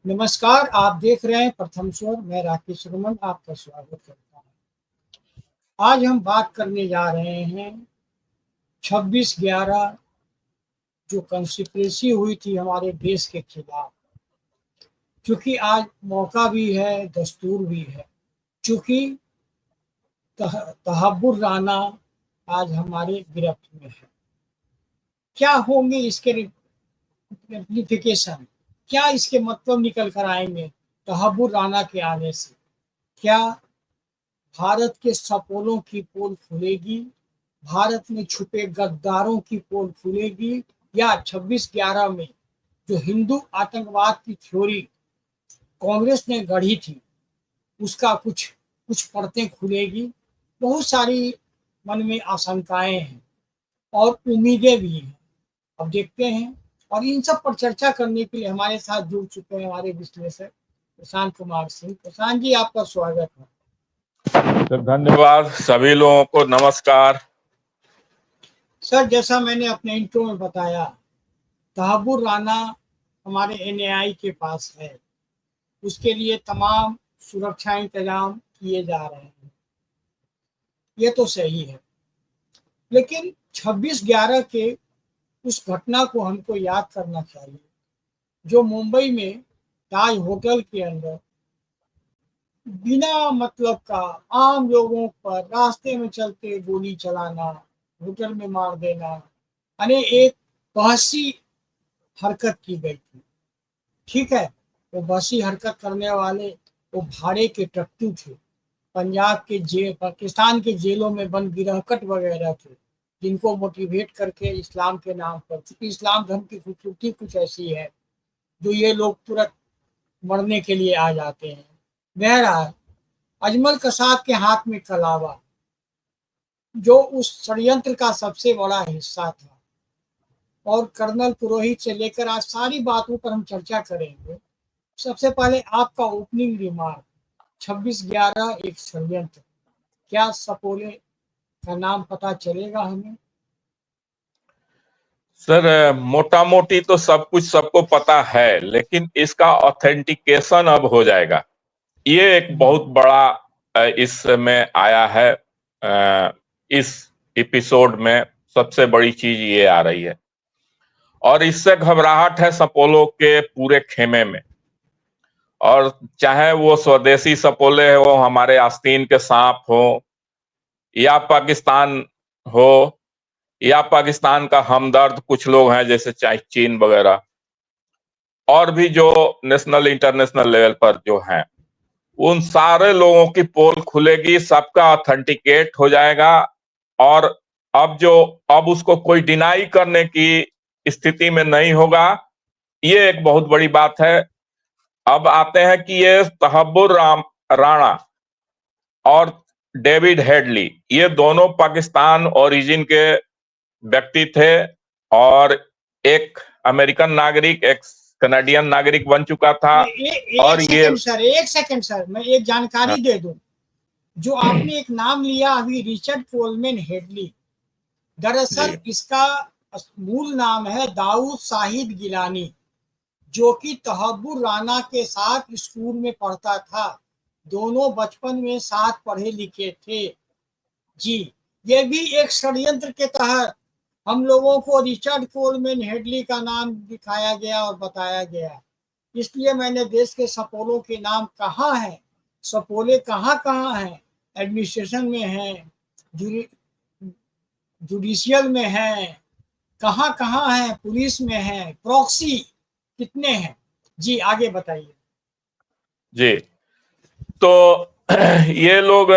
नमस्कार, आप देख रहे हैं प्रथम स्वर। मैं राकेश रमन आपका स्वागत करता हूं। आज हम बात करने जा रहे हैं 26/11 जो कंस्पिरेसी हुई थी हमारे देश के खिलाफ। चूंकि आज मौका भी है, दस्तूर भी है। चूंकि तहब्बुर राना आज हमारे गिरफ्त में है। क्या होंगे इसके रेप्लिकेशन? क्या इसके मतलब निकल कर आएंगे तहब्बुर राना के आने से? क्या भारत के सपोलों की पोल खुलेगी? भारत में छुपे गद्दारों की पोल खुलेगी? या 26/11 में जो हिंदू आतंकवाद की थ्योरी कांग्रेस ने गढ़ी थी उसका कुछ कुछ परतें खुलेगी? बहुत सारी मन में आशंकाएं हैं और उम्मीदें भी हैं। अब देखते हैं। और इन सब पर चर्चा करने के लिए हमारे साथ जुड़ चुके हैं हमारे विश्लेषक प्रशांत कुमार सिंह। प्रशांत जी, आपका स्वागत है। तो धन्यवाद, सभी लोगों को नमस्कार। सर, जैसा मैंने अपने इंट्रो में बताया, तहब्बुर राना हमारे एनएआई के पास है। उसके लिए तमाम सुरक्षा इंतजाम किए जा रहे हैं। ये तो सही है, लेकिन 26/11 के उस घटना को हमको याद करना चाहिए जो मुंबई में ताज होटल के अंदर बिना मतलब का आम लोगों पर रास्ते में चलते गोली चलाना, होटल में मार देना, यानी एक बहसी हरकत की गई थी। ठीक है, वो बहसी हरकत करने वाले वो भाड़े के टट्टू थे। पंजाब के जेल, पाकिस्तान के जेलों में बंद गिरहकट वगैरह थे, जिनको मोटिवेट करके इस्लाम के नाम पर, क्योंकि इस्लाम धर्म की खूबसूरती कुछ ऐसी है जो ये लोग तुरंत मरने के लिए आ जाते हैं। बहरहाल, अजमल कसाब के हाथ में कलावा, जो उस षड्यंत्र का सबसे बड़ा हिस्सा था, और कर्नल पुरोहित से लेकर आज सारी बातों पर हम चर्चा करेंगे। सबसे पहले आपका ओपनिंग रिमार्क, 26/11 एक षड्यंत्र, क्या सपोले का नाम पता चलेगा हमें? सर, मोटा मोटी तो सब कुछ सबको पता है, लेकिन इसका ऑथेंटिकेशन अब हो जाएगा। ये एक बहुत बड़ा इसमें आया है। इस एपिसोड में सबसे बड़ी चीज ये आ रही है, और इससे घबराहट है सपोलो के पूरे खेमे में। और चाहे वो स्वदेशी सपोले हो, हमारे आस्तीन के सांप हो, या पाकिस्तान हो, या पाकिस्तान का हमदर्द कुछ लोग हैं जैसे चाहे चीन वगैरह, और भी जो नेशनल इंटरनेशनल लेवल पर जो हैं, उन सारे लोगों की पोल खुलेगी, सबका ऑथेंटिकेट हो जाएगा। और अब उसको कोई डिनाई करने की स्थिति में नहीं होगा। ये एक बहुत बड़ी बात है। अब आते हैं कि ये तहब्बुर राणा और डेविड हेडली, ये दोनों पाकिस्तान ओरिजिन के व्यक्ति थे, और एक अमेरिकन नागरिक, एक कनाडियन नागरिक बन चुका था। एक और ये सेकंड सर, एक सेकंड सर, मैं एक हाँ, जानकारी दे दूं। जो आपने एक नाम लिया अभी, रिचर्ड कोलमैन हेडली, दरअसल जी इसका मूल नाम है दाऊद शाहिद गिलानी, जो कि तहब्बुर राना के साथ स्कूल में पढ़ता था। दोनों बचपन में साथ पढ़े लिखे थे। जी, ये भी एक षड्यंत्र के तहत हम लोगों को रिचर्ड कोलमैन हेडली का नाम दिखाया गया और बताया गया। इसलिए मैंने देश के सपोलों के नाम कहाँ हैं, सपोले कहाँ कहाँ हैं, एडमिनिस्ट्रेशन में हैं, जुडिशियल में हैं, कहाँ कहाँ हैं, पुलिस में हैं, प्रॉक्सी कितने हैं। जी, आगे बताइए। जी। तो ये लोग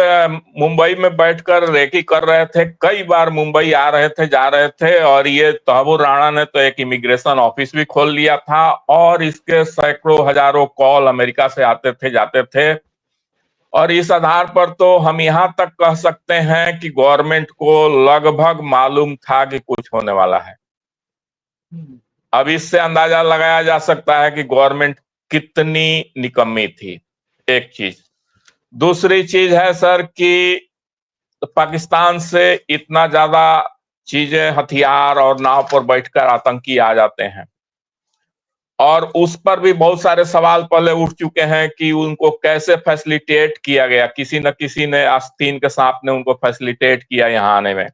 मुंबई में बैठकर रेकी कर रहे थे, कई बार मुंबई आ रहे थे, जा रहे थे। और ये तहब्बुर राणा ने तो एक इमिग्रेशन ऑफिस भी खोल लिया था, और इसके सैकड़ों हजारों कॉल अमेरिका से आते थे, जाते थे। और इस आधार पर तो हम यहां तक कह सकते हैं कि गवर्नमेंट को लगभग मालूम था कि कुछ होने वाला है। हम्म, अब इससे अंदाजा लगाया जा सकता है कि गवर्नमेंट कितनी निकम्मी थी, एक चीज। दूसरी चीज है सर कि पाकिस्तान से इतना ज्यादा चीजें, हथियार और नाव पर बैठकर आतंकी आ जाते हैं, और उस पर भी बहुत सारे सवाल पहले उठ चुके हैं कि उनको कैसे फैसिलिटेट किया गया, किसी न किसी ने, आस्तीन के सांप ने उनको फैसिलिटेट किया यहाँ आने में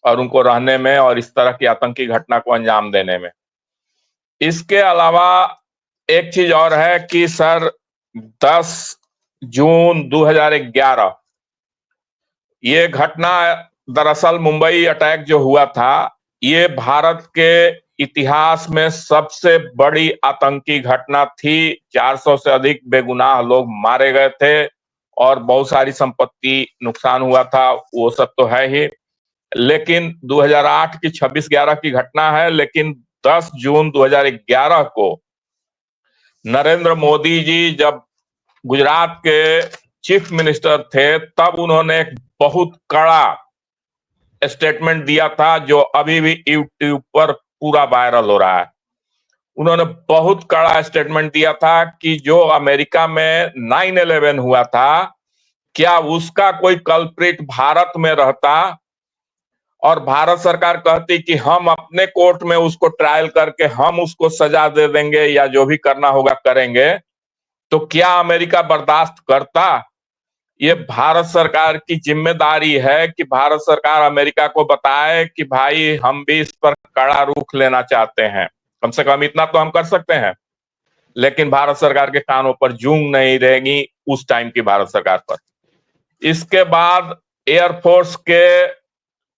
और उनको रहने में और इस तरह की आतंकी घटना को अंजाम देने में। इसके अलावा एक चीज और है कि सर 10 जून 2011 ये घटना, दरअसल मुंबई अटैक जो हुआ था, ये भारत के इतिहास में सबसे बड़ी आतंकी घटना थी। 400 से अधिक बेगुनाह लोग मारे गए थे और बहुत सारी संपत्ति नुकसान हुआ था, वो सब तो है ही। लेकिन 2008 की 26/11 की घटना है, लेकिन 10 जून 2011 को नरेंद्र मोदी जी जब गुजरात के चीफ मिनिस्टर थे, तब उन्होंने एक बहुत कड़ा स्टेटमेंट दिया था जो अभी भी यूट्यूब पर पूरा वायरल हो रहा है। उन्होंने बहुत कड़ा स्टेटमेंट दिया था कि जो अमेरिका में 9/11 हुआ था, क्या उसका कोई कल्प्रिट भारत में रहता और भारत सरकार कहती कि हम अपने कोर्ट में उसको ट्रायल करके हम उसको सजा दे देंगे या जो भी करना होगा करेंगे, तो क्या अमेरिका बर्दाश्त करता? ये भारत सरकार की जिम्मेदारी है कि भारत सरकार अमेरिका को बताए कि भाई हम भी इस पर कड़ा रुख लेना चाहते हैं, कम से कम इतना तो हम कर सकते हैं। लेकिन भारत सरकार के कानों पर जूं नहीं रहेगी उस टाइम की भारत सरकार पर। इसके बाद एयरफोर्स के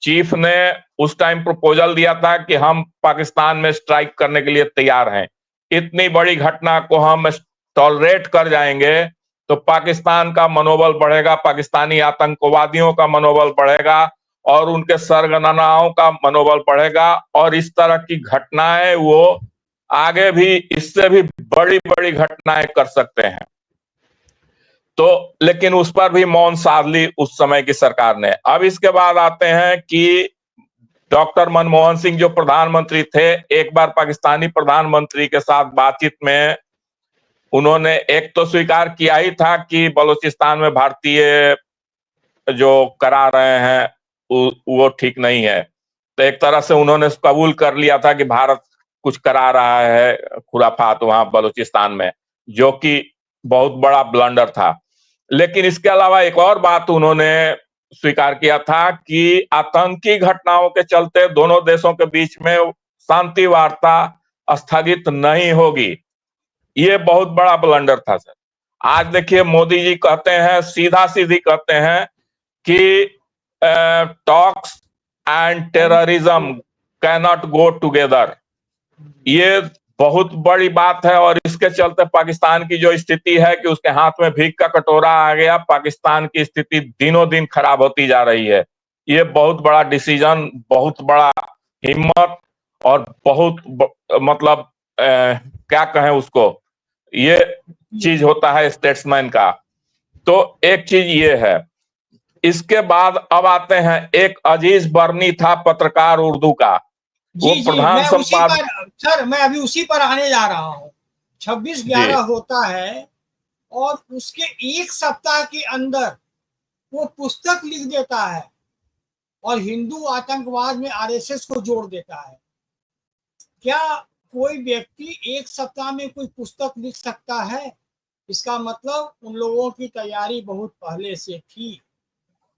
चीफ ने उस टाइम प्रपोजल दिया था कि हम पाकिस्तान में स्ट्राइक करने के लिए तैयार हैं, इतनी बड़ी घटना को हम टॉलरेट कर जाएंगे तो पाकिस्तान का मनोबल बढ़ेगा, पाकिस्तानी आतंकवादियों का मनोबल बढ़ेगा और उनके सरगनाओं का मनोबल बढ़ेगा और इस तरह की घटनाएं वो आगे भी इससे भी बड़ी बड़ी घटनाएं कर सकते हैं। तो लेकिन उस पर भी मौन साध ली उस समय की सरकार ने। अब इसके बाद आते हैं कि डॉक्टर मनमोहन सिंह जो प्रधानमंत्री थे, एक बार पाकिस्तानी प्रधानमंत्री के साथ बातचीत में उन्होंने एक तो स्वीकार किया ही था कि बलूचिस्तान में भारतीय जो करा रहे हैं वो ठीक नहीं है। तो एक तरह से उन्होंने कबूल कर लिया था कि भारत कुछ करा रहा है खुराफात वहां बलूचिस्तान में, जो कि बहुत बड़ा ब्लंडर था। लेकिन इसके अलावा एक और बात उन्होंने स्वीकार किया था कि आतंकी घटनाओं के चलते दोनों देशों के बीच में शांति वार्ता स्थगित नहीं होगी। ये बहुत बड़ा ब्लंडर था सर। आज देखिए मोदी जी कहते हैं, सीधा सीधी कहते हैं कि talks and terrorism can not go together. ये बहुत बड़ी बात है और इसके चलते पाकिस्तान की जो स्थिति है कि उसके हाथ में भीख का कटोरा आ गया, पाकिस्तान की स्थिति दिनों दिन खराब होती जा रही है। ये बहुत बड़ा डिसीजन, बहुत बड़ा हिम्मत और मतलब क्या कहें उसको, ये चीज होता है स्टेट्समैन का। तो एक चीज ये है। इसके बाद अब आते हैं, एक अजीज बर्नी था पत्रकार उर्दू का, वो जी जी, प्रधान मैं उसी संपादक। पर सर, मैं अभी उसी पर आने जा रहा हूँ। 26/11 जी होता है और उसके एक सप्ताह के अंदर वो पुस्तक लिख देता है और हिंदू आतंकवाद में आरएसएस को जोड़ देता है। क्या कोई व्यक्ति एक सप्ताह में कोई पुस्तक लिख सकता है? इसका मतलब उन लोगों की तैयारी बहुत पहले से थी।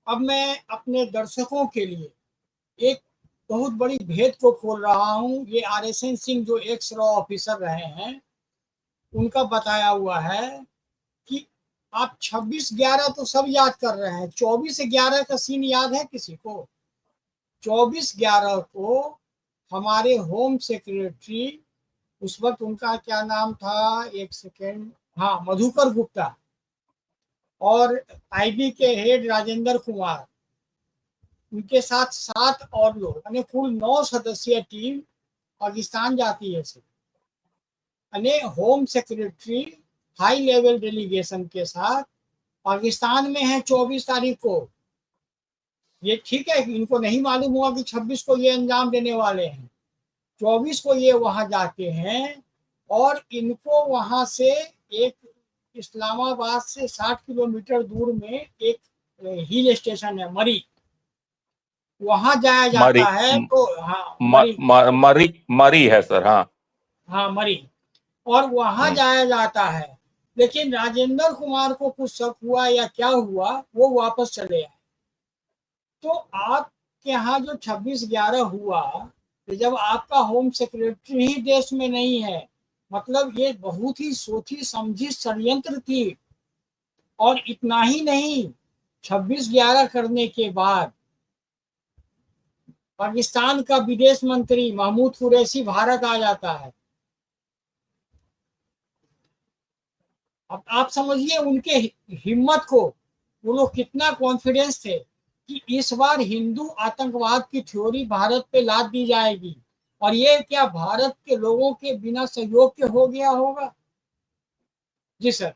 अब मैं अपने दर्शकों के लिए एक बहुत बड़ी भेद को खोल रहा हूँ। ये आरएसएन सिंह जो एक्स रॉ ऑफिसर रहे हैं, उनका बताया हुआ है कि आप 26/11 तो सब याद कर रहे हैं, 24/11 का सीन याद है किसी को? 24/11 को हमारे होम सेक्रेटरी, उस वक्त उनका क्या नाम था, एक सेकेंड, हाँ, मधुकर गुप्ता, और आईबी के हेड राजेंद्र कुमार, उनके साथ 7 और लोग, यानी कुल 9 सदस्यीय टीम पाकिस्तान जाती है। यानी home secretary high level delegation के साथ पाकिस्तान में है 24 तारीख को। ये ठीक है कि इनको नहीं मालूम हुआ कि 26 को ये अंजाम देने वाले हैं। 24 को ये वहां जाते हैं और इनको वहां से एक इस्लामाबाद से 60 किलोमीटर दूर में एक हिल स्टेशन है मरी, वहां जाया मरी, जाता है। तो हाँ, मरी, मरी है सर। हाँ हाँ मरी, और वहां जाया जाता है। लेकिन राजेंद्र कुमार को कुछ शक हुआ या क्या हुआ, वो वापस चले आए। तो आपके यहाँ जो 26/11 हुआ, तो जब आपका होम सेक्रेटरी ही देश में नहीं है, मतलब ये बहुत ही सोची समझी षड्यंत्र थी। और इतना ही नहीं, 26/11 करने के बाद पाकिस्तान का विदेश मंत्री महमूद कुरैशी भारत आ जाता है। अब आप समझिए उनके हिम्मत को, वो लोग कितना कॉन्फिडेंस थे कि इस बार हिंदू आतंकवाद की थ्योरी भारत पे लाद दी जाएगी। और ये क्या भारत के लोगों के बिना सहयोग के हो गया होगा? जी सर।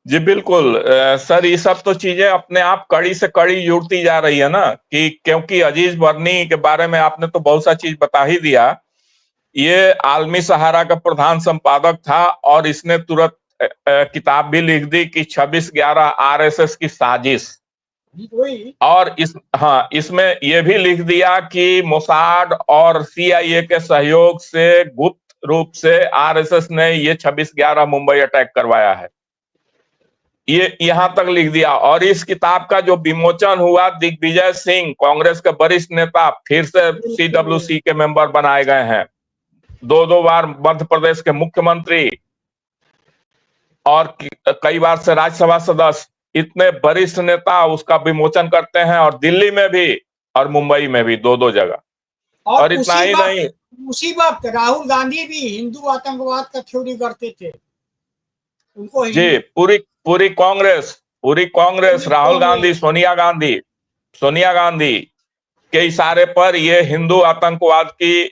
जी बिल्कुल सर, ये सब तो चीजें अपने आप कड़ी से कड़ी जुड़ती जा रही है ना, कि क्योंकि अजीज बर्नी के बारे में आपने तो बहुत सा चीज बता ही दिया। ये आलमी सहारा का प्रधान संपादक था और इसने तुरंत किताब भी लिख दी कि 26/11 आरएसएस की साजिश। वही। और इसमें यह भी लिख दिया कि मोसाद और सीआईए के सहयोग से गुप्त रूप से आरएसएस ने ये 26/11 मुंबई अटैक करवाया है, ये यहां तक लिख दिया। और इस किताब का जो विमोचन हुआ, दिग्विजय सिंह कांग्रेस के वरिष्ठ नेता फिर से सीडब्ल्यूसी के मेंबर बनाए गए हैं, दो बार मध्य प्रदेश के मुख्यमंत्री और कई बार से राज्यसभा सदस्य, इतने वरिष्ठ नेता उसका विमोचन करते हैं, और दिल्ली में भी और मुंबई में भी, दो जगह। और और इतना ही नहीं, उसी वक्त राहुल गांधी भी हिंदू आतंकवाद का थ्योरी करते थे। उनको जी, हिंदू पूरी कांग्रेस, पूरी राहुल गांधी, कांग्रेस। सोनिया गांधी के इशारे पर ये हिंदू आतंकवाद की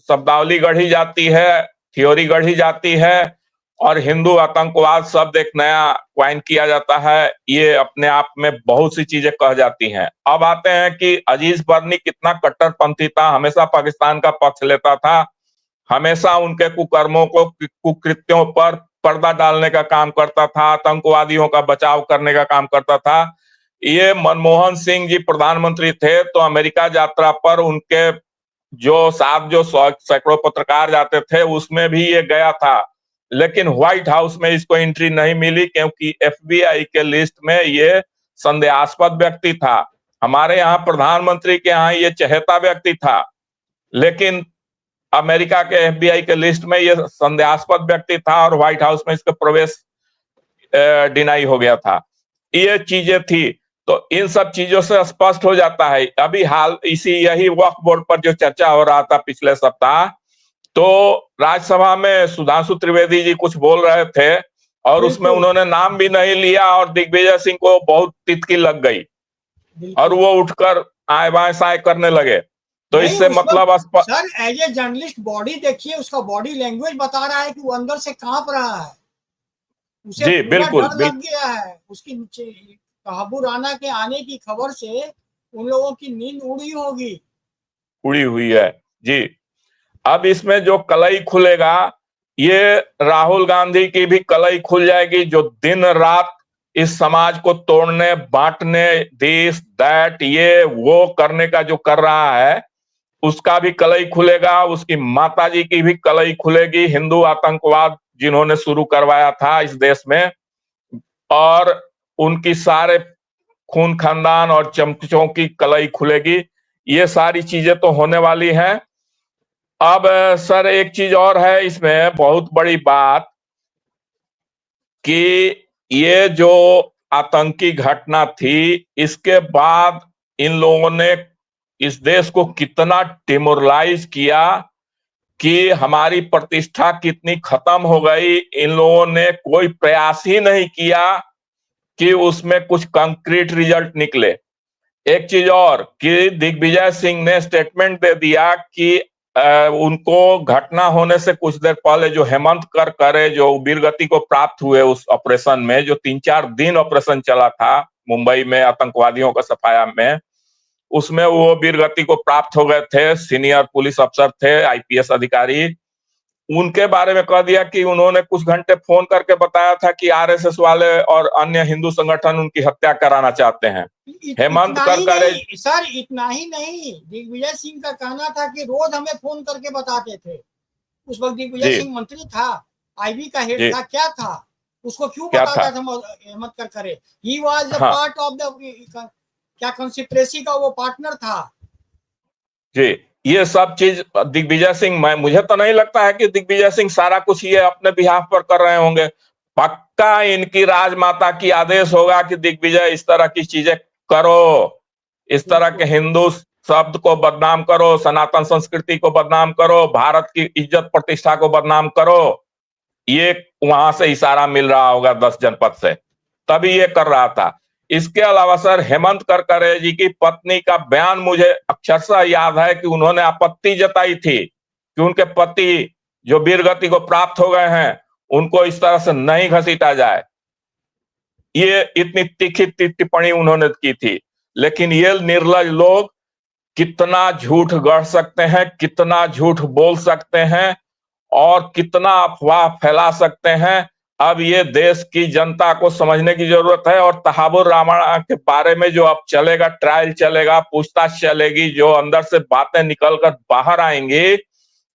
शब्दावली गढ़ी जाती है, थ्योरी गढ़ी जाती है, और हिंदू आतंकवाद शब्द एक नया क्वाइन किया जाता है। ये अपने आप में बहुत सी चीजें कह जाती हैं। अब आते हैं कि अजीज बर्नी कितना कट्टरपंथी था, हमेशा पाकिस्तान का पक्ष लेता था, हमेशा उनके कुकर्मों को, कुकृत्यों पर पर्दा डालने का काम करता था, आतंकवादियों का बचाव करने का काम करता था। ये मनमोहन सिंह जी प्रधानमंत्री थे तो अमेरिका यात्रा पर उनके जो साथ जो सैकड़ों पत्रकार जाते थे उसमें भी ये गया था, लेकिन व्हाइट हाउस में इसको एंट्री नहीं मिली क्योंकि एफबीआई के लिस्ट में ये संदेहास्पद व्यक्ति था। हमारे यहाँ प्रधानमंत्री के यहाँ ये चहेता व्यक्ति था, लेकिन अमेरिका के एफबीआई के लिस्ट में ये संदेहास्पद व्यक्ति था और व्हाइट हाउस में इसका प्रवेश डिनाई हो गया था। ये चीजें थी। तो इन सब चीजों से स्पष्ट हो जाता है। अभी हाल यही वक्फ बोर्ड पर जो चर्चा हो रहा था पिछले सप्ताह, तो राज्यसभा में सुधांशु त्रिवेदी जी कुछ बोल रहे थे और उसमें उन्होंने नाम भी नहीं लिया और दिग्विजय सिंह को बहुत तितकी लग गई और वो उठकर आए बाएं साए करने लगे। तो नहीं, इससे मतलब sir as a journalist body देखिए, उसका बॉडी लैंग्वेज बता रहा है कि वो अंदर से कांप रहा है, उसे जी पूरा बिल्कुल डर लग गया है। उसकी नीचे काबू राना के आने की खबर से उन लोगों की नींद उड़ी होगी, उड़ी हुई है। जी, अब इसमें जो कलई खुलेगा, ये राहुल गांधी की भी कलई खुल जाएगी, जो दिन रात इस समाज को तोड़ने, बांटने, दिस दैट ये वो करने का जो कर रहा है, उसका भी कलई खुलेगा। उसकी माताजी की भी कलई खुलेगी, हिंदू आतंकवाद जिन्होंने शुरू करवाया था इस देश में, और उनकी सारे खून खानदान और चमचों की कलई खुलेगी। ये सारी चीजें तो होने वाली हैं। अब सर एक चीज और है इसमें बहुत बड़ी बात, कि ये जो आतंकी घटना थी, इसके बाद इन लोगों ने इस देश को कितना डिमोरलाइज किया, कि हमारी प्रतिष्ठा कितनी खत्म हो गई। इन लोगों ने कोई प्रयास ही नहीं किया कि उसमें कुछ कंक्रीट रिजल्ट निकले। एक चीज और, कि दिग्विजय सिंह ने स्टेटमेंट दे दिया कि उनको घटना होने से कुछ देर पहले जो हेमंत करकरे जो वीरगति को प्राप्त हुए उस ऑपरेशन में, जो 3-4 दिन ऑपरेशन चला था मुंबई में आतंकवादियों का सफाया में, उसमें वो वीरगति को प्राप्त हो गए थे, सीनियर पुलिस अफसर थे, आईपीएस अधिकारी। उनके बारे में कह दिया कि उन्होंने कुछ घंटे फोन करके बताया था कि आरएसएस वाले और अन्य हिंदू संगठन उनकी हत्या कराना चाहते हैं। हेमंत इतना ही करकरे, नहीं सर, इतना ही नहीं, दिग्विजय सिंह का कहना था कि रोज हमें फोन करके बताते थे। उस वक्त दिग्विजय जी सिंह मंत्री था, आईबी का हेड जी था, क्या था, उसको क्यों क्या था? बताता था Hemant Karkare? He was a हाँ पार्ट ऑफ द क्या कंस्पिरेसी का वो पार्टनर था। जी, ये सब चीज दिग्विजय सिंह, मैं मुझे तो नहीं लगता है कि दिग्विजय सिंह सारा कुछ ये अपने बिहाफ पर कर रहे होंगे। पक्का इनकी राजमाता की आदेश होगा कि दिग्विजय इस तरह की चीजें करो, इस तरह के बिल्कुल हिंदू शब्द को बदनाम करो, सनातन संस्कृति को बदनाम करो, भारत की इज्जत प्रतिष्ठा को बदनाम करो। ये वहां से इशारा मिल रहा होगा 10 जनपद से, तभी ये कर रहा था। इसके अलावा सर, हेमंत करकरे जी की पत्नी का बयान मुझे अक्षरशः याद है कि उन्होंने आपत्ति जताई थी कि उनके पति जो वीरगति को प्राप्त हो गए हैं, उनको इस तरह से नहीं घसीटा जाए। ये इतनी तीखी टिप्पणी उन्होंने की थी। लेकिन ये निर्लज लोग कितना झूठ गढ़ सकते हैं, कितना झूठ बोल सकते हैं और कितना अफवाह फैला सकते हैं, अब ये देश की जनता को समझने की जरूरत है। और तहाबुर रामायण के बारे में जो अब चलेगा, ट्रायल चलेगा, पूछताछ चलेगी, जो अंदर से बातें निकलकर बाहर आएंगी,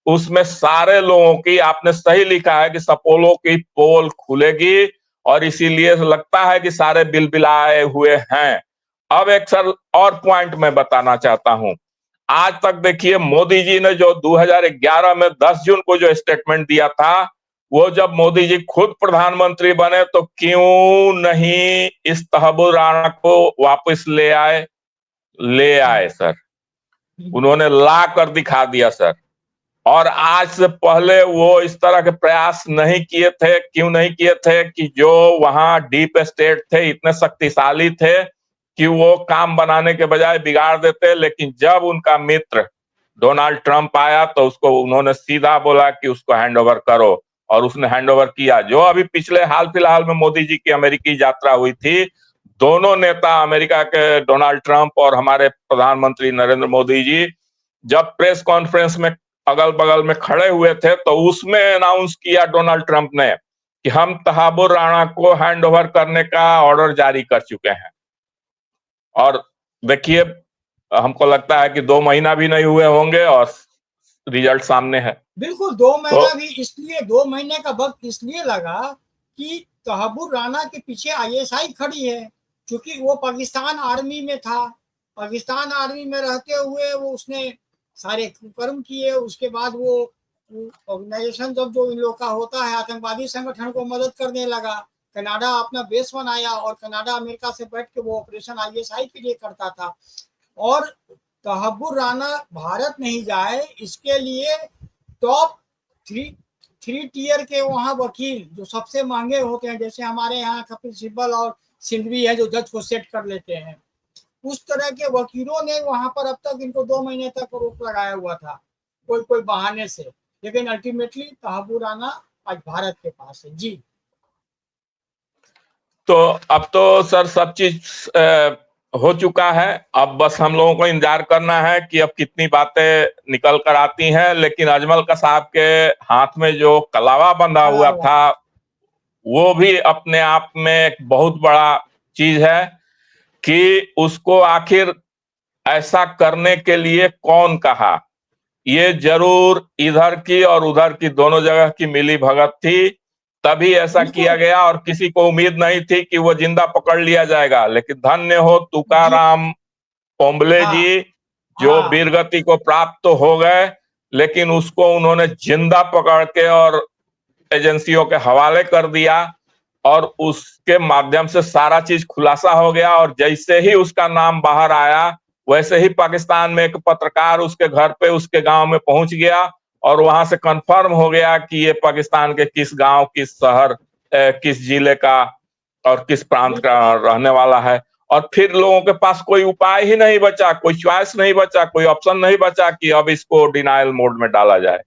उसमें सारे लोगों की, आपने सही लिखा है कि सपोलों की पोल खुलेगी और इसीलिए लगता है कि सारे बिलबिलाए हुए हैं। अब एक सर और पॉइंट मैं बताना चाहता हूं। आज तक देखिए, मोदी जी ने जो 2011 में 10 जून को जो स्टेटमेंट दिया था, वो जब मोदी जी खुद प्रधानमंत्री बने तो क्यों नहीं इस तहब्बुर राणा को वापस ले आए सर। उन्होंने ला कर दिखा दिया सर। और आज से पहले वो इस तरह के प्रयास नहीं किए थे। क्यों नहीं किए थे? कि जो वहां डीप स्टेट थे, इतने शक्तिशाली थे कि वो काम बनाने के बजाय बिगाड़ देते। लेकिन जब उनका मित्र डोनाल्ड ट्रंप आया तो उसको उन्होंने सीधा बोला कि उसको हैंड ओवर करो, और उसने हैंड ओवर किया। जो अभी पिछले हाल फिलहाल में मोदी जी की अमेरिकी यात्रा हुई थी, दोनों नेता, अमेरिका के डोनाल्ड ट्रंप और हमारे प्रधानमंत्री नरेंद्र मोदी जी, जब प्रेस कॉन्फ्रेंस में अगल बगल में खड़े हुए थे तो उसमें अनाउंस किया डोनाल्ड ट्रंप ने कि हम तहाबुर राणा को हैंड ओवर करने का ऑर्डर जारी कर चुके हैं। और देखिए, हमको लगता है कि 2 महीना भी नहीं हुए होंगे और रिजल्ट सामने है। बिल्कुल 2 तो महीना भी इसलिए, 2 महीने का वक्त इसलिए लगा कि तहब्बुर राणा के पीछे आईएसआई खड़ी है, क्योंकि वो पाकिस्तान आर्मी में था। पाकिस्तान आर्मी में रहते हुए वो उसने सारे कुकर्म किए। उसके बाद वो ऑर्गेनाइजेशन जब जो इन लोग का होता है, आतंकवादी संगठन को मदद करने लगा। कनाडा अपना बेस बनाया और कनाडा अमेरिका से बैठ के वो ऑपरेशन आईएसआई के लिए करता था। और तहब्बुर राणा भारत नहीं जाए, इसके लिए टॉप थ्री थ्री टियर के वहाँ वकील जो सबसे महंगे होते हैं, जैसे हमारे यहाँ कपिल सिब्बल और सिंघवी है जो जज को सेट कर लेते हैं, उस तरह के वकीलों ने वहां पर अब तक इनको 2 महीने तक रोक लगाया हुआ था, कोई कोई बहाने से। लेकिन अल्टीमेटली तहब्बुर राणा आज भारत के पास है। जी तो अब तो सर सब चीज हो चुका है। अब बस हम लोगों को इंतजार करना है कि अब कितनी बातें निकल कर आती हैं। लेकिन अजमल का साहब के हाथ में जो कलावा बंधा खड़ा हुआ हुआ था, वो भी अपने आप में एक बहुत बड़ा चीज है कि उसको आखिर ऐसा करने के लिए कौन कहा। ये जरूर इधर की और उधर की दोनों जगह की मिली भगत थी, तभी ऐसा किया बिल्कुल। गया। और किसी को उम्मीद नहीं थी कि वो जिंदा पकड़ लिया जाएगा। लेकिन धन्य हो जी तुकाराम पोम्बले हाँ जी, जो हाँ वीरगति को प्राप्त तो हो गए, लेकिन उसको उन्होंने जिंदा पकड़ के और एजेंसियों के हवाले कर दिया। और उसके माध्यम से सारा चीज खुलासा हो गया। और जैसे ही उसका नाम बाहर आया, वैसे ही पाकिस्तान में एक पत्रकार उसके घर पे, उसके गांव में पहुंच गया और वहां से कंफर्म हो गया कि ये पाकिस्तान के किस गांव, किस शहर, किस जिले का और किस प्रांत का बिल्कुल रहने वाला है। और फिर लोगों के पास कोई उपाय ही नहीं बचा, कोई चॉइस नहीं बचा, कोई ऑप्शन नहीं बचा कि अब इसको डिनायल मोड में डाला जाए।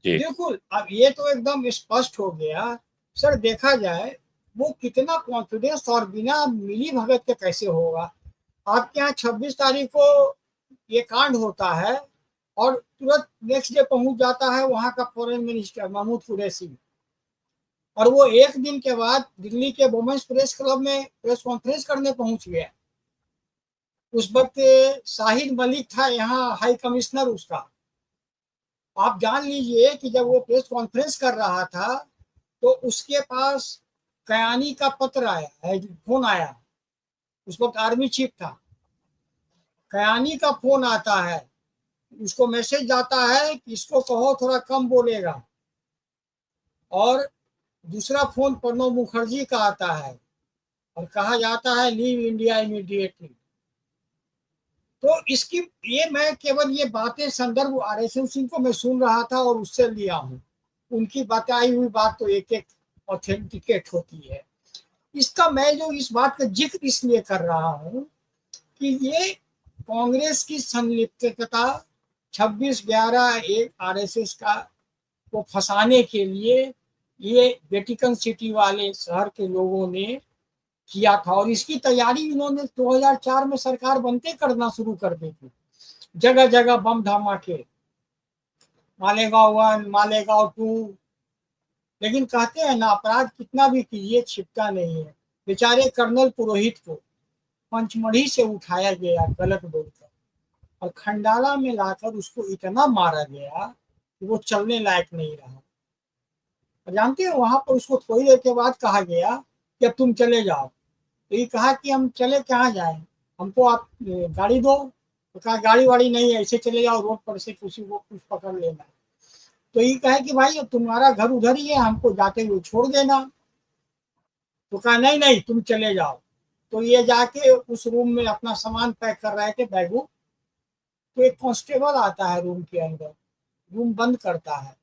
जी बिल्कुल। अब ये तो एकदम स्पष्ट हो गया। सर देखा जाए वो कितना कॉन्फिडेंस और बिना मिली भगत के कैसे होगा। आपके यहाँ 26 तारीख को ये कांड होता है और तुरंत नेक्स्ट डे पहुंच जाता है वहां का फॉरेन मिनिस्टर महमूद कुरैशी, और वो एक दिन के बाद दिल्ली के वुमेन्स प्रेस क्लब में प्रेस कॉन्फ्रेंस करने पहुंच गया। उस वक्त शाहिद मलिक था यहाँ हाई कमिश्नर उसका, आप जान लीजिए कि जब वो प्रेस कॉन्फ्रेंस कर रहा था तो उसके पास कयानी का पत्र आया है, फोन आया। उस वक्त आर्मी चीफ था। कयानी का फोन आता है, उसको मैसेज जाता है कि इसको कहो थोड़ा कम बोलेगा। और दूसरा फोन प्रणब मुखर्जी का आता है और कहा जाता है लीव इंडिया इमीडिएटली। तो इसकी ये मैं केवल ये बातें संदर्भ आरएसएन सिंह को मैं सुन रहा था और उससे लिया हूँ। उनकी बताई हुई बात तो एक एक ऑथेंटिकेट होती है। इसका मैं जो इस बात का जिक्र इसलिए कर रहा हूँ कि ये कांग्रेस की संलिप्तता 26/11 आरएसएस का को फंसाने के लिए ये वेटिकन सिटी वाले शहर के लोगों ने किया था। और इसकी तैयारी इन्होंने 2004 में सरकार बनते करना शुरू कर दी थी। जगह जगह बम धमाके, मालेगांव 1, मालेगांव 2। लेकिन कहते हैं ना, अपराध कितना भी कीजिए छिपता नहीं है। बेचारे कर्नल पुरोहित को पंचमढ़ी से उठाया गया गलत बोलकर और खंडाला में लाकर उसको इतना मारा गया कि वो चलने लायक नहीं रहा। और जानते हैं वहां पर उसको थोड़ी देर के बाद कहा गया कि अब तुम चले जाओ। तो ये कहा कि हम चले कहाँ जाएं, हमको आप गाड़ी दो। तो कहा गाड़ी वाड़ी नहीं है, ऐसे चले जाओ रोड पर से किसी को कुछ पकड़ लेना। तो ये कहे कि भाई अब तुम्हारा घर उधर ही है, हमको जाते हुए छोड़ देना। तो कहा नहीं नहीं तुम चले जाओ। तो ये जाके उस रूम में अपना सामान पैक कर रहे थे, बैगों। तो एक कांस्टेबल आता है रूम के अंदर, रूम बंद करता है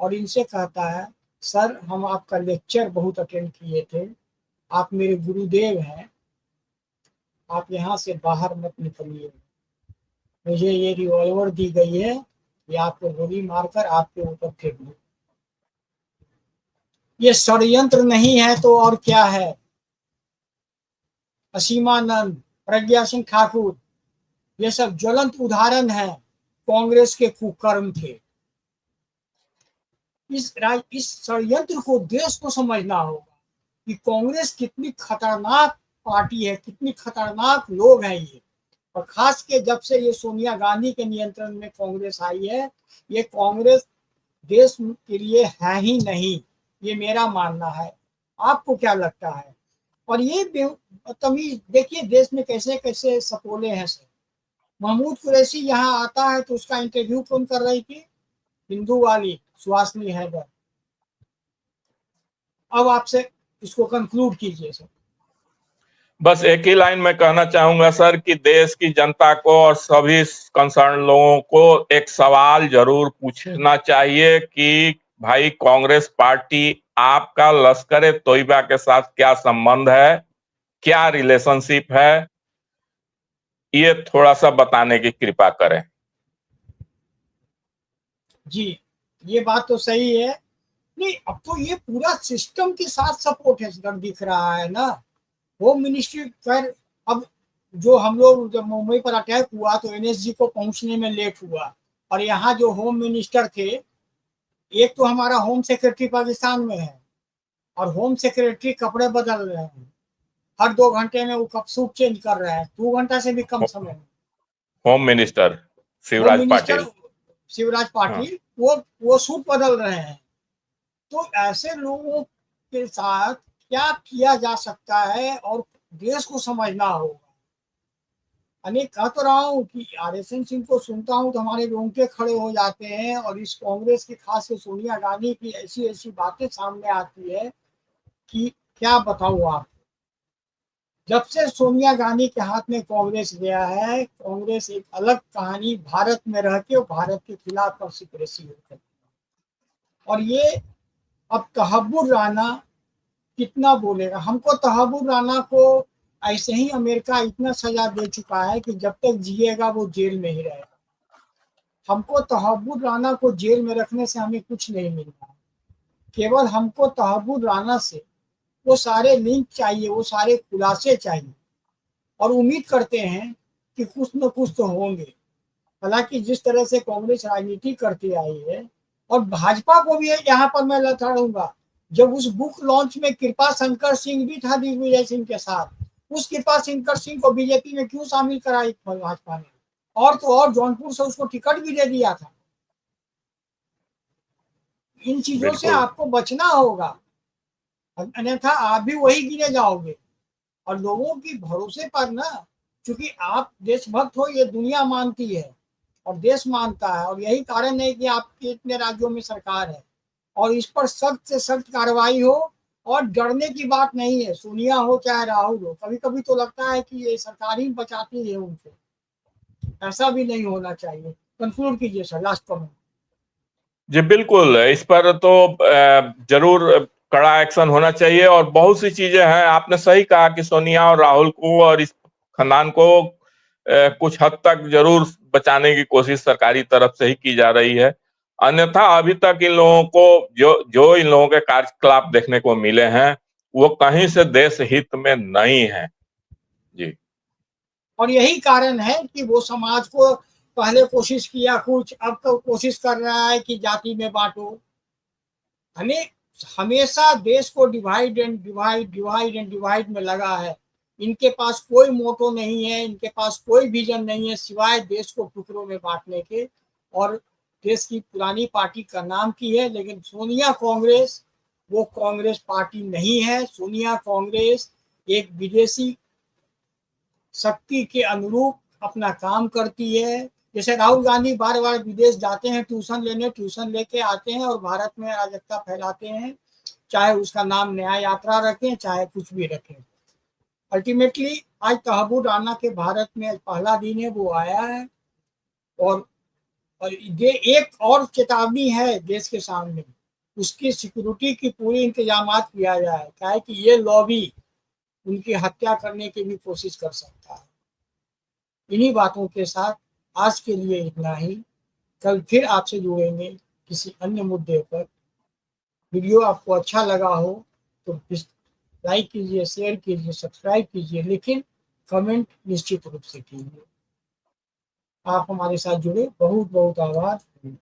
और इनसे कहता है सर हम आपका लेक्चर बहुत अटेंड किए थे, आप मेरे गुरुदेव हैं, आप यहाँ से बाहर मत निकलिए। मुझे ये रिवॉल्वर दी गई है, ये आपको गोली मारकर आपके ऊपर फेंक दूं। ये षड्यंत्र नहीं है तो और क्या है। असीमानंद, प्रज्ञा सिंह ठाकुर, ये सब ज्वलंत उदाहरण है कांग्रेस के कुकर्म के। इस षड्यंत्र को देश को समझना होगा कि कांग्रेस कितनी खतरनाक पार्टी है, कितनी खतरनाक लोग हैं ये। और खास के जब से ये सोनिया गांधी के नियंत्रण में कांग्रेस आई है, ये कांग्रेस देश के लिए है ही नहीं, ये मेरा मानना है। आपको क्या लगता है? और ये तमीज देखिए देश में कैसे कैसे सपोले हैं सर। महमूद कुरैशी यहाँ आता है तो उसका इंटरव्यू कौन कर रही थी? हिंदू वाली सुहासिनी हैदर। अब आपसे इसको कंक्लूड कीजिए सर। बस एक ही लाइन में कहना चाहूंगा सर कि देश की जनता को और सभी कंसर्न लोगों को एक सवाल जरूर पूछना चाहिए कि भाई कांग्रेस पार्टी आपका लश्कर तोयबा के साथ क्या संबंध है, क्या रिलेशनशिप है, ये थोड़ा सा बताने की कृपा करें। जी, ये बात तो सही है। नहीं, अब तो ये पूरा सिस्टम के साथ सपोर्ट है सर, दिख रहा है ना। होम मिनिस्ट्री पर अब जो हम लोग जब मुंबई पर अटैक हुआ तो एनएसजी को पहुंचने में लेट हुआ। और यहाँ जो होम मिनिस्टर थे, एक तो हमारा होम सेक्रेटरी पाकिस्तान में है और होम सेक्रेटरी कपड़े बदल रहे हैं हर 2 घंटे में, वो कप सूट चेंज कर रहे हैं 2 घंटा से भी कम समय में। Home minister home Shivraj minister Patil. Shivraj हाँ, पाटिल वो सूट बदल रहे हैं। तो ऐसे लोगों के साथ क्या किया जा सकता है और देश को समझना होगा। अनेक कह तो रहा हूँ कि आरएसएन सिंह को सुनता हूँ तो हमारे रोंगटे खड़े हो जाते हैं। और इस कांग्रेस की खास कर सोनिया गांधी की ऐसी ऐसी बातें सामने आती है कि क्या बताऊँ आप। जब से सोनिया गांधी के हाथ में कांग्रेस गया है, कांग्रेस एक अलग कहानी भारत में रह के भारत के खिलाफ कंस्पिरेसी होकर। और ये अब तहब्बुर राना कितना बोलेगा। हमको तहब्बुर राना को ऐसे ही अमेरिका इतना सजा दे चुका है कि जब तक जिएगा वो जेल में ही रहेगा। हमको तहब्बुर राना को जेल में रखने से हमें कुछ नहीं मिल रहा। केवल हमको तहब्बुर राना से वो सारे लिंक चाहिए, वो सारे खुलासे चाहिए। और उम्मीद करते हैं कि कुछ न कुछ तो होंगे। हालांकि जिस तरह से कांग्रेस राजनीति करती आई है, और भाजपा को भी यहाँ पर मैं लताड़ूंगा। जब उस बुक लॉन्च में कृपा शंकर सिंह भी था दिग्विजय सिंह के साथ, उस कृपा शंकर सिंह को बीजेपी में क्यों शामिल कराई भाजपा ने? और तो और जौनपुर से उसको टिकट भी दे दिया था। इन चीजों से बिल्कुल आपको बचना होगा, अन्यथा आप भी वही गिने जाओगे। और लोगों की भरोसे पर ना, क्योंकि आप देशभक्त हो ये दुनिया मानती है और देश मानता है, और यही कारण है कि आपके इतने राज्यों में सरकार है और इस पर सख्त से सख्त कार्रवाई हो। और डरने की बात नहीं है, सोनिया हो चाहे राहुल हो, कभी कभी तो लगता है कि ये सरकार ही बचाती है उनको, ऐसा भी नहीं होना चाहिए। कंक्लूड कीजिए सर, लास्ट कमेंट। जी, बिल्कुल इस पर तो जरूर कड़ा एक्शन होना चाहिए। और बहुत सी चीजें हैं, आपने सही कहा कि सोनिया और राहुल को और इस खानदान को कुछ हद तक जरूर बचाने की कोशिश सरकारी तरफ से ही की जा रही है। अन्यथा अभी तक इन लोगों को जो जो इन लोगों के कार्यकलाप देखने को मिले हैं वो कहीं से देश हित में नहीं है। जी और यही कारण है कि वो समाज को पहले कोशिश किया कुछ, अब तो कोशिश कर रहा है कि जाति में बांटो। हमें हमेशा देश को divide and divide, divide and divide में लगा है। इनके पास कोई मोटो नहीं है, इनके पास कोई विजन नहीं है सिवाय देश को टुकड़ों में बांटने के। और देश की पुरानी पार्टी का नाम की है, लेकिन सोनिया कांग्रेस वो कांग्रेस पार्टी नहीं है। सोनिया कांग्रेस एक विदेशी शक्ति के अनुरूप अपना काम करती है। जैसे राहुल गांधी बार बार विदेश जाते हैं ट्यूशन लेने, ट्यूशन लेके आते हैं और भारत में अराजकता फैलाते हैं, चाहे उसका नाम न्याय यात्रा रखें चाहे कुछ भी रखें। अल्टीमेटली आज तहबूब राना के भारत में पहला दिन है, वो आया है। और ये एक और चेतावनी है देश के सामने, उसकी सिक्योरिटी की पूरी इंतजाम किया जाए, क्या है कि ये लॉबी उनकी हत्या करने की भी कोशिश कर सकता है। इन्हीं बातों के साथ आज के लिए इतना ही। कल फिर आपसे जुड़ेंगे किसी अन्य मुद्दे पर। वीडियो आपको अच्छा लगा हो तो लाइक कीजिए, शेयर कीजिए, सब्सक्राइब कीजिए, लेकिन कमेंट निश्चित रूप से कीजिए। आप हमारे साथ जुड़े, बहुत बहुत आभार।